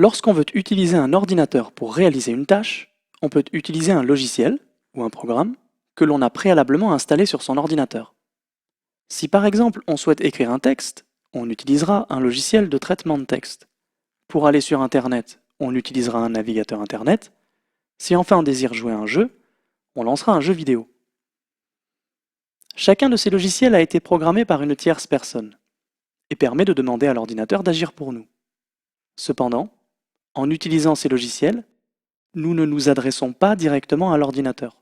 Lorsqu'on veut utiliser un ordinateur pour réaliser une tâche, on peut utiliser un logiciel ou un programme que l'on a préalablement installé sur son ordinateur. Si par exemple on souhaite écrire un texte, on utilisera un logiciel de traitement de texte. Pour aller sur Internet, on utilisera un navigateur Internet. Si enfin on désire jouer à un jeu, on lancera un jeu vidéo. Chacun de ces logiciels a été programmé par une tierce personne et permet de demander à l'ordinateur d'agir pour nous. Cependant, en utilisant ces logiciels, nous ne nous adressons pas directement à l'ordinateur.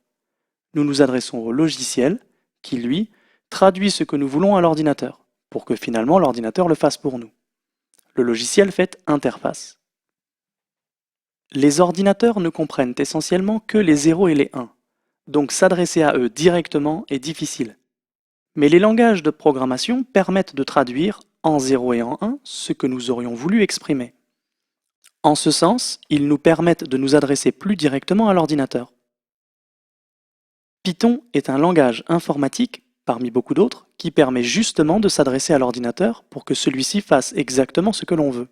Nous nous adressons au logiciel qui, lui, traduit ce que nous voulons à l'ordinateur, pour que finalement l'ordinateur le fasse pour nous. Le logiciel fait interface. Les ordinateurs ne comprennent essentiellement que les 0 et les 1, donc s'adresser à eux directement est difficile. Mais les langages de programmation permettent de traduire en 0 et en 1 ce que nous aurions voulu exprimer. En ce sens, ils nous permettent de nous adresser plus directement à l'ordinateur. Python est un langage informatique, parmi beaucoup d'autres, qui permet justement de s'adresser à l'ordinateur pour que celui-ci fasse exactement ce que l'on veut.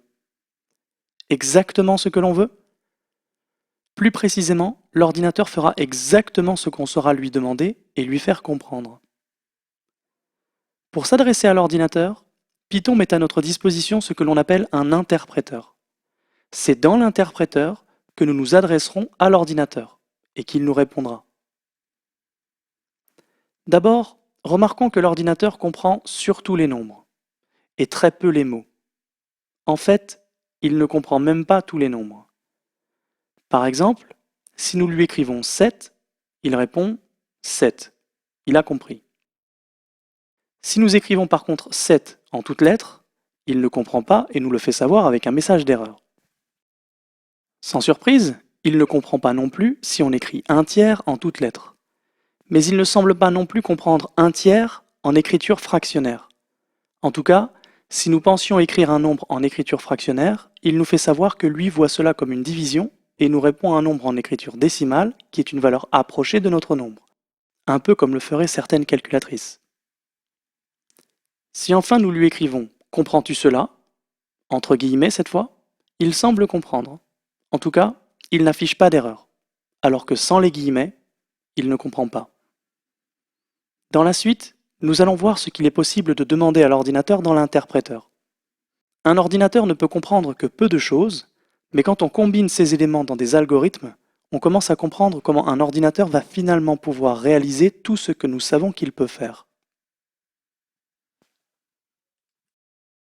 Exactement ce que l'on veut? Plus précisément, l'ordinateur fera exactement ce qu'on saura lui demander et lui faire comprendre. Pour s'adresser à l'ordinateur, Python met à notre disposition ce que l'on appelle un interpréteur. C'est dans l'interpréteur que nous nous adresserons à l'ordinateur et qu'il nous répondra. D'abord, remarquons que l'ordinateur comprend surtout les nombres et très peu les mots. En fait, il ne comprend même pas tous les nombres. Par exemple, si nous lui écrivons 7, il répond 7. Il a compris. Si nous écrivons par contre 7 en toutes lettres, il ne comprend pas et nous le fait savoir avec un message d'erreur. Sans surprise, il ne comprend pas non plus si on écrit 1 tiers en toutes lettres. Mais il ne semble pas non plus comprendre 1 tiers en écriture fractionnaire. En tout cas, si nous pensions écrire un nombre en écriture fractionnaire, il nous fait savoir que lui voit cela comme une division et nous répond un nombre en écriture décimale qui est une valeur approchée de notre nombre, un peu comme le feraient certaines calculatrices. Si enfin nous lui écrivons « Comprends-tu cela ?» entre guillemets cette fois, il semble comprendre. En tout cas, il n'affiche pas d'erreur, alors que sans les guillemets, il ne comprend pas. Dans la suite, nous allons voir ce qu'il est possible de demander à l'ordinateur dans l'interpréteur. Un ordinateur ne peut comprendre que peu de choses, mais quand on combine ces éléments dans des algorithmes, on commence à comprendre comment un ordinateur va finalement pouvoir réaliser tout ce que nous savons qu'il peut faire.